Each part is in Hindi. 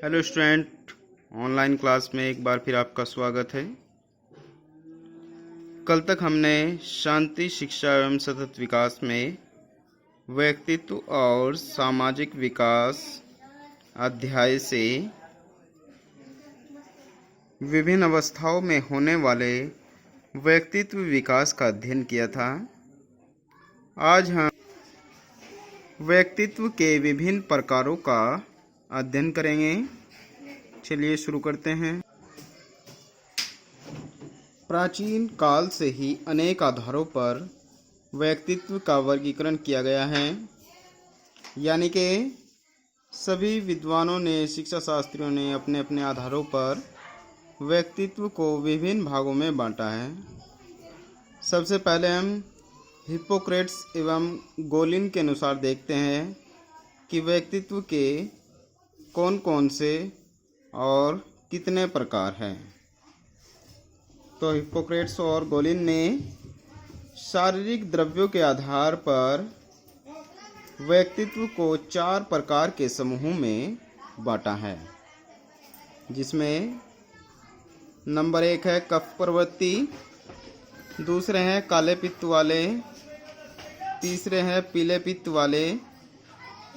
हेलो स्टूडेंट, ऑनलाइन क्लास में एक बार फिर आपका स्वागत है। कल तक हमने शांति, शिक्षा एवं सतत विकास में व्यक्तित्व और सामाजिक विकास अध्याय से विभिन्न अवस्थाओं में होने वाले व्यक्तित्व विकास का अध्ययन किया था। आज हम व्यक्तित्व के विभिन्न प्रकारों का अध्ययन करेंगे। चलिए शुरू करते हैं। प्राचीन काल से ही अनेक आधारों पर व्यक्तित्व का वर्गीकरण किया गया है, यानी कि सभी विद्वानों ने, शिक्षा शास्त्रियों ने अपने अपने आधारों पर व्यक्तित्व को विभिन्न भागों में बांटा है। सबसे पहले हम हिप्पोक्रेट्स एवं गोलिन के अनुसार देखते हैं कि व्यक्तित्व के कौन कौन से और कितने प्रकार हैं। तो हिप्पोक्रेट्स और गोलिन ने शारीरिक द्रव्यों के आधार पर व्यक्तित्व को 4 प्रकार के समूहों में बांटा है, जिसमें नंबर 1 है कफ प्रवृत्ति, दूसरे हैं काले पित्त वाले, तीसरे हैं पीले पित्त वाले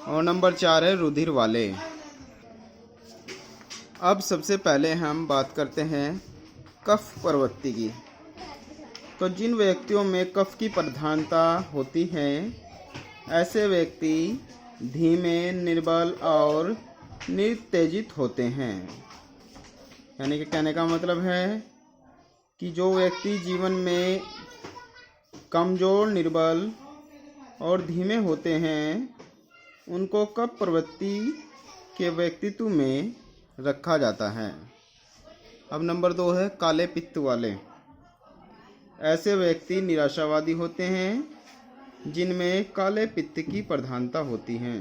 और नंबर 4 है रुधिर वाले। अब सबसे पहले हम बात करते हैं कफ प्रवृत्ति की। तो जिन व्यक्तियों में कफ की प्रधानता होती है, ऐसे व्यक्ति धीमे, निर्बल और निरुत्तेजित होते हैं। यानी कि कहने का मतलब है कि जो व्यक्ति जीवन में कमज़ोर, निर्बल और धीमे होते हैं, उनको कफ प्रवृत्ति के व्यक्तित्व में रखा जाता है। अब नंबर 2 है काले पित्त वाले। ऐसे व्यक्ति निराशावादी होते हैं, जिनमें काले पित्त की प्रधानता होती है।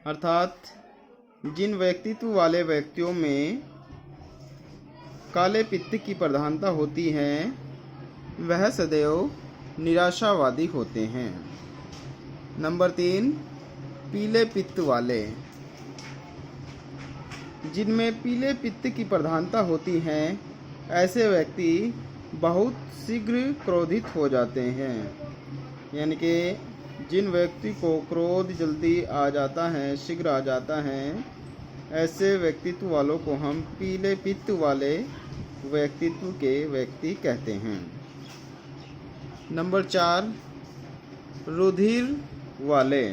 अर्थात जिन व्यक्तित्व वाले व्यक्तियों में काले पित्त की प्रधानता होती है, वह सदैव निराशावादी होते हैं। नंबर 3 पीले पित्त वाले। जिनमें पीले पित्त की प्रधानता होती है, ऐसे व्यक्ति बहुत शीघ्र क्रोधित हो जाते हैं। यानी कि जिन व्यक्ति को क्रोध जल्दी आ जाता है, शीघ्र आ जाता है, ऐसे व्यक्तित्व वालों को हम पीले पित्त वाले व्यक्तित्व के व्यक्ति कहते हैं। नंबर 4 रुधिर वाले।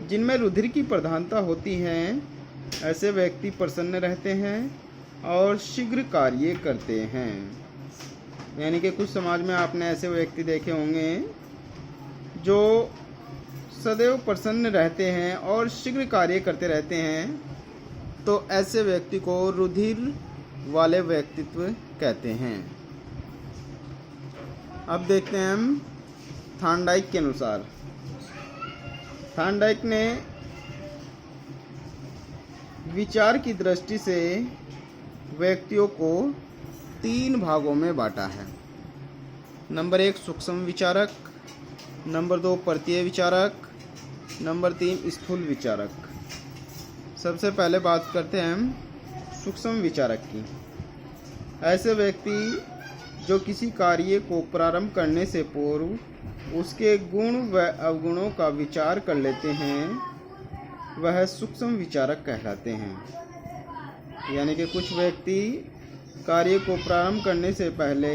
जिनमें रुधिर की प्रधानता होती है, ऐसे व्यक्ति प्रसन्न रहते हैं और शीघ्र कार्य करते हैं। यानी कि कुछ समाज में आपने ऐसे व्यक्ति देखे होंगे जो सदैव प्रसन्न रहते हैं और शीघ्र कार्य करते रहते हैं। तो ऐसे व्यक्ति को रुधिर वाले व्यक्तित्व कहते हैं। अब देखते हैं हम थॉर्नडाइक के अनुसार। थॉर्नडाइक ने विचार की दृष्टि से व्यक्तियों को 3 भागों में बांटा है। नंबर 1 सूक्ष्म विचारक, नंबर 2 परकीय विचारक, नंबर 3 स्थूल विचारक। सबसे पहले बात करते हैं हम सूक्ष्म विचारक की। ऐसे व्यक्ति जो किसी कार्य को प्रारंभ करने से पूर्व उसके गुण व अवगुणों का विचार कर लेते हैं, वह सूक्ष्म विचारक कहलाते हैं। यानी कि कुछ व्यक्ति कार्य को प्रारंभ करने से पहले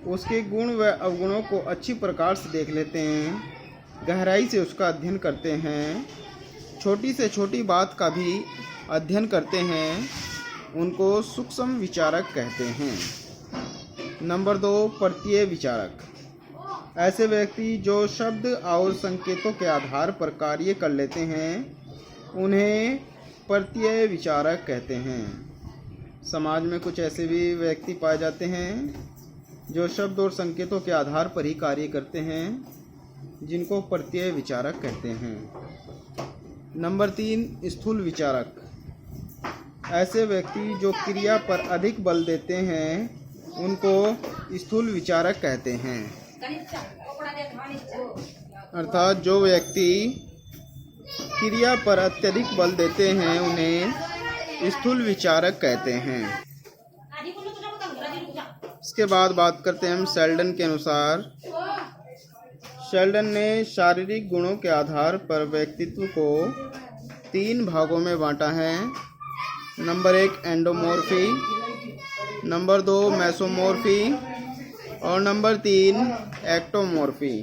उसके गुण व अवगुणों को अच्छी प्रकार से देख लेते हैं, गहराई से उसका अध्ययन करते हैं, छोटी से छोटी बात का भी अध्ययन करते हैं, उनको सूक्ष्म विचारक कहते हैं। नंबर 2 परकीय विचारक। ऐसे व्यक्ति जो शब्द और संकेतों के आधार पर कार्य कर लेते हैं, उन्हें परकीय विचारक कहते हैं। समाज में कुछ ऐसे भी व्यक्ति पाए जाते हैं जो शब्द और संकेतों के आधार पर ही कार्य करते हैं, जिनको परकीय विचारक कहते हैं। नंबर 3 स्थूल विचारक। ऐसे व्यक्ति जो क्रिया पर अधिक बल देते हैं, उनको स्थूल विचारक कहते हैं। अर्थात जो व्यक्ति क्रिया पर अत्यधिक बल देते हैं उन्हें स्थूल विचारक कहते हैं। इसके बाद बात करते हैं हम शेल्डन के अनुसार। शेल्डन ने शारीरिक गुणों के आधार पर व्यक्तित्व को 3 भागों में बांटा है। नंबर 1 एंडोमॉर्फी, नंबर 2 मेसोमॉर्फी और नंबर 3 एक्टोमॉर्फी।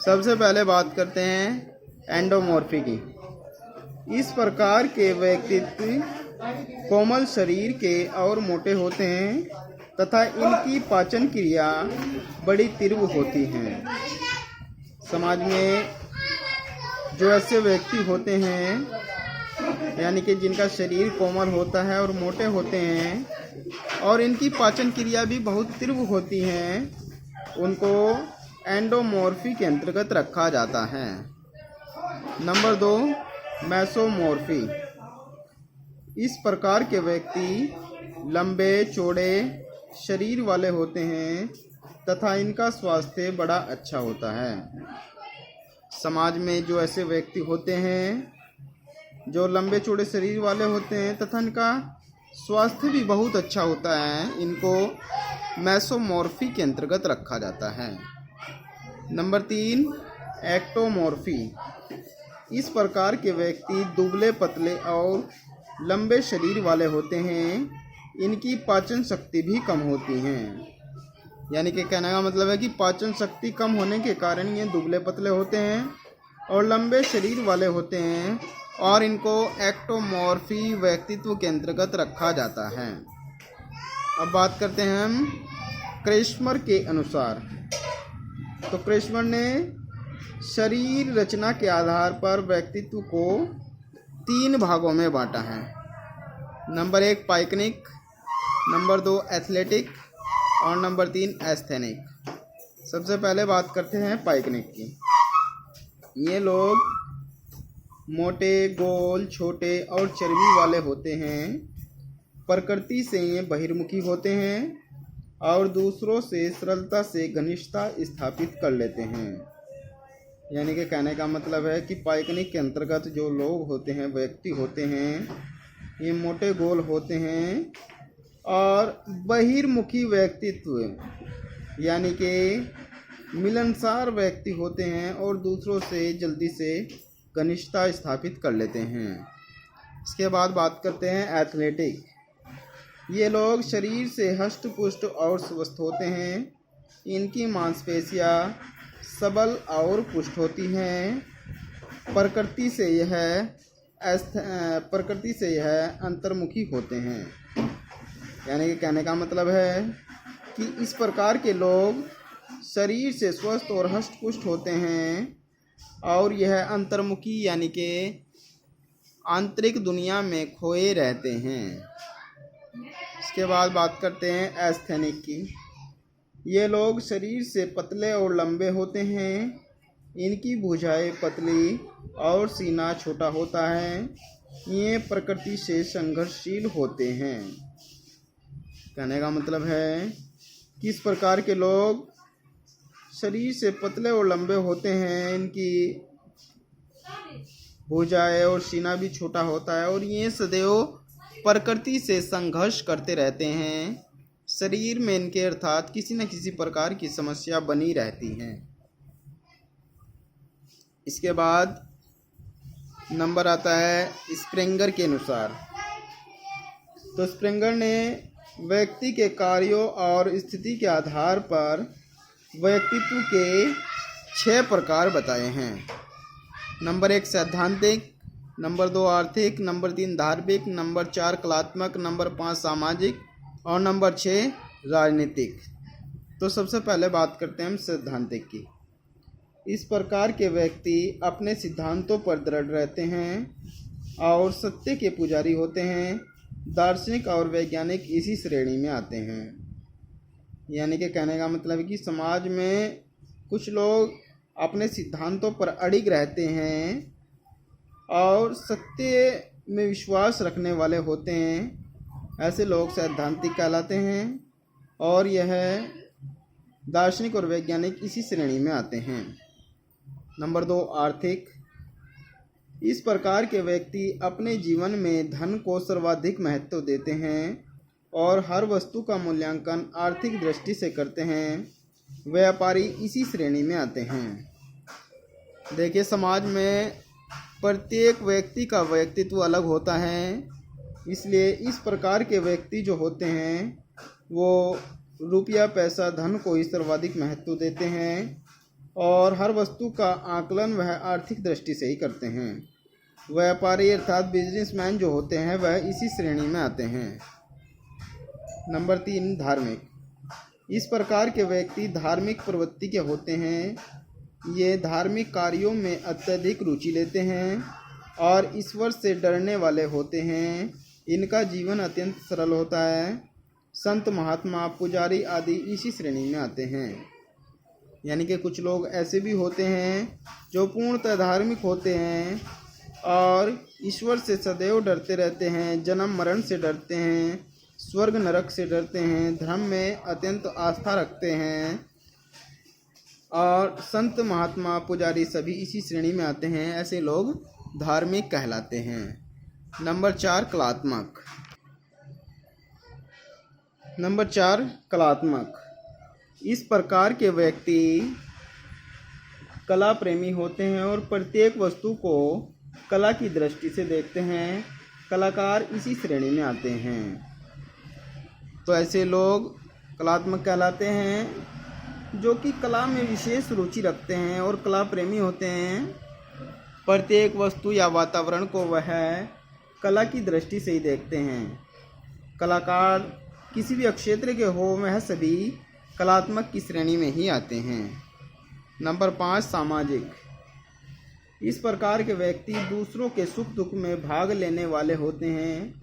सबसे पहले बात करते हैं एंडोमॉर्फी की। इस प्रकार के व्यक्तित्व कोमल शरीर के और मोटे होते हैं तथा इनकी पाचन क्रिया बड़ी तीव्र होती हैं। समाज में जो ऐसे व्यक्ति होते हैं यानी कि जिनका शरीर कोमल होता है और मोटे होते हैं और इनकी पाचन क्रिया भी बहुत तीव्र होती हैं, उनको एंडोमॉर्फी के अंतर्गत रखा जाता है। नंबर 2 मेसोमॉर्फी। इस प्रकार के व्यक्ति लंबे चौड़े शरीर वाले होते हैं तथा इनका स्वास्थ्य बड़ा अच्छा होता है। समाज में जो ऐसे व्यक्ति होते हैं जो लंबे चौड़े शरीर वाले होते हैं तथा इनका स्वास्थ्य भी बहुत अच्छा होता है, इनको मेसोमॉर्फी के अंतर्गत रखा जाता है। नंबर 3 एक्टोमॉर्फी। इस प्रकार के व्यक्ति दुबले पतले और लंबे शरीर वाले होते हैं, इनकी पाचन शक्ति भी कम होती है। यानी कि कहने का मतलब है कि पाचन शक्ति कम होने के कारण ये दुबले पतले होते हैं और लंबे शरीर वाले होते हैं और इनको एक्टोमॉर्फी व्यक्तित्व के अंतर्गत रखा जाता है। अब बात करते हैं हम क्रेस्मर के अनुसार। तो क्रेस्मर ने शरीर रचना के आधार पर व्यक्तित्व को 3 भागों में बांटा है। नंबर 1 पाइकनिक, नंबर 2 एथलेटिक और नंबर 3 एस्थेनिक। सबसे पहले बात करते हैं पाइकनिक की। ये लोग मोटे, गोल, छोटे और चर्बी वाले होते हैं। प्रकृति से ये बहिर्मुखी होते हैं और दूसरों से सरलता से घनिष्ठता स्थापित कर लेते हैं। यानी कि कहने का मतलब है कि पाइकनिक के अंतर्गत जो लोग होते हैं, व्यक्ति होते हैं, ये मोटे, गोल होते हैं और बहिर्मुखी व्यक्तित्व यानी कि मिलनसार व्यक्ति होते हैं और दूसरों से जल्दी से घनिष्ठता स्थापित कर लेते हैं। इसके बाद बात करते हैं एथलेटिक। ये लोग शरीर से हष्ट पुष्ट और स्वस्थ होते हैं। इनकी मांसपेशियां सबल और पुष्ट होती हैं। प्रकृति से यह अंतर्मुखी होते हैं। यानी कि कहने का मतलब है कि इस प्रकार के लोग शरीर से स्वस्थ और हष्ट पुष्ट होते हैं और यह अंतर्मुखी यानी कि आंतरिक दुनिया में खोए रहते हैं। इसके बाद बात करते हैं एस्थेनिक की। ये लोग शरीर से पतले और लंबे होते हैं। इनकी भुजाएं पतली और सीना छोटा होता है। ये प्रकृति से संघर्षशील होते हैं। कहने का मतलब है कि इस प्रकार के लोग शरीर से पतले और लंबे होते हैं, इनकी भुजाएं और सीना भी छोटा होता है और ये सदैव प्रकृति से संघर्ष करते रहते हैं। शरीर में इनके अर्थात किसी न किसी प्रकार की समस्या बनी रहती है। इसके बाद नंबर आता है स्प्रेंगर के अनुसार। तो स्प्रेंगर ने व्यक्ति के कार्यों और स्थिति के आधार पर व्यक्तित्व के 6 प्रकार बताए हैं। नंबर 1 सैद्धांतिक, नंबर 2 आर्थिक, नंबर 3 धार्मिक, नंबर 4 कलात्मक, नंबर 5 सामाजिक और नंबर 6 राजनीतिक। तो सबसे पहले बात करते हैं हम सैद्धांतिक की। इस प्रकार के व्यक्ति अपने सिद्धांतों पर दृढ़ रहते हैं और सत्य के पुजारी होते हैं। दार्शनिक और वैज्ञानिक इसी श्रेणी में आते हैं। यानी कि कहने का मतलब है कि समाज में कुछ लोग अपने सिद्धांतों पर अडिग रहते हैं और सत्य में विश्वास रखने वाले होते हैं। ऐसे लोग सैद्धांतिक कहलाते हैं और यह दार्शनिक और वैज्ञानिक इसी श्रेणी में आते हैं। नंबर 2 आर्थिक। इस प्रकार के व्यक्ति अपने जीवन में धन को सर्वाधिक महत्व देते हैं और हर वस्तु का मूल्यांकन आर्थिक दृष्टि से करते हैं। व्यापारी इसी श्रेणी में आते हैं। देखिए, समाज में प्रत्येक व्यक्ति का व्यक्तित्व अलग होता है, इसलिए इस प्रकार के व्यक्ति जो होते हैं वो रुपया, पैसा, धन को ही सर्वाधिक महत्व देते हैं और हर वस्तु का आकलन वह आर्थिक दृष्टि से ही करते हैं। व्यापारी अर्थात बिजनेसमैन जो होते हैं वह इसी श्रेणी में आते हैं। नंबर 3, धार्मिक। इस प्रकार के व्यक्ति धार्मिक प्रवृत्ति के होते हैं। ये धार्मिक कार्यों में अत्यधिक रुचि लेते हैं और ईश्वर से डरने वाले होते हैं। इनका जीवन अत्यंत सरल होता है। संत, महात्मा, पुजारी आदि इसी श्रेणी में आते हैं। यानी कि कुछ लोग ऐसे भी होते हैं जो पूर्णतः धार्मिक होते हैं और ईश्वर से सदैव डरते रहते हैं, जन्म मरण से डरते हैं, स्वर्ग नरक से डरते हैं, धर्म में अत्यंत आस्था रखते हैं और संत, महात्मा, पुजारी सभी इसी श्रेणी में आते हैं। ऐसे लोग धार्मिक कहलाते हैं। नंबर 4, कलात्मक। नंबर 4, कलात्मक। इस प्रकार के व्यक्ति कला प्रेमी होते हैं और प्रत्येक वस्तु को कला की दृष्टि से देखते हैं। कलाकार इसी श्रेणी में आते हैं। तो ऐसे लोग कलात्मक कहलाते हैं जो कि कला में विशेष रुचि रखते हैं और कला प्रेमी होते हैं। प्रत्येक वस्तु या वातावरण को वह कला की दृष्टि से ही देखते हैं। कलाकार किसी भी क्षेत्र के हो, वह सभी कलात्मक की श्रेणी में ही आते हैं। नंबर 5, सामाजिक। इस प्रकार के व्यक्ति दूसरों के सुख दुख में भाग लेने वाले होते हैं।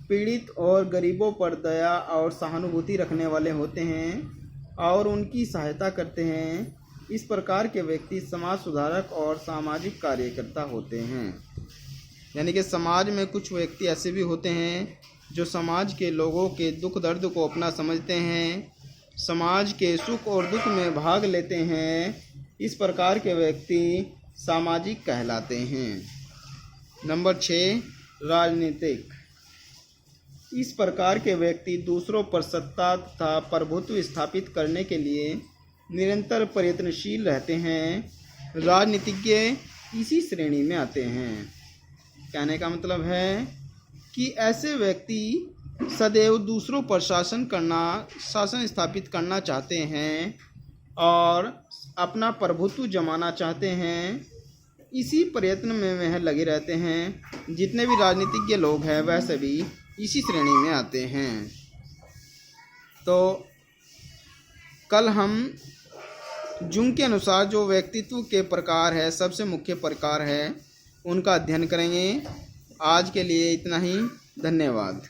पीड़ित और गरीबों पर दया और सहानुभूति रखने वाले होते हैं और उनकी सहायता करते हैं। इस प्रकार के व्यक्ति समाज सुधारक और सामाजिक कार्यकर्ता होते हैं। यानी कि समाज में कुछ व्यक्ति ऐसे भी होते हैं जो समाज के लोगों के दुख दर्द को अपना समझते हैं, समाज के सुख और दुख में भाग लेते हैं। इस प्रकार के व्यक्ति सामाजिक कहलाते हैं। नंबर 6, राजनीतिक। इस प्रकार के व्यक्ति दूसरों पर सत्ता तथा प्रभुत्व स्थापित करने के लिए निरंतर प्रयत्नशील रहते हैं। राजनीतिज्ञ इसी श्रेणी में आते हैं। कहने का मतलब है कि ऐसे व्यक्ति सदैव दूसरों पर शासन स्थापित करना चाहते हैं और अपना प्रभुत्व जमाना चाहते हैं। इसी प्रयत्न में वह लगे रहते हैं। जितने भी राजनीतिज्ञ लोग हैं वह सभी इसी श्रेणी में आते हैं। तो कल हम जुंग के अनुसार जो व्यक्तित्व के प्रकार है, सबसे मुख्य प्रकार है, उनका अध्ययन करेंगे। आज के लिए इतना ही। धन्यवाद।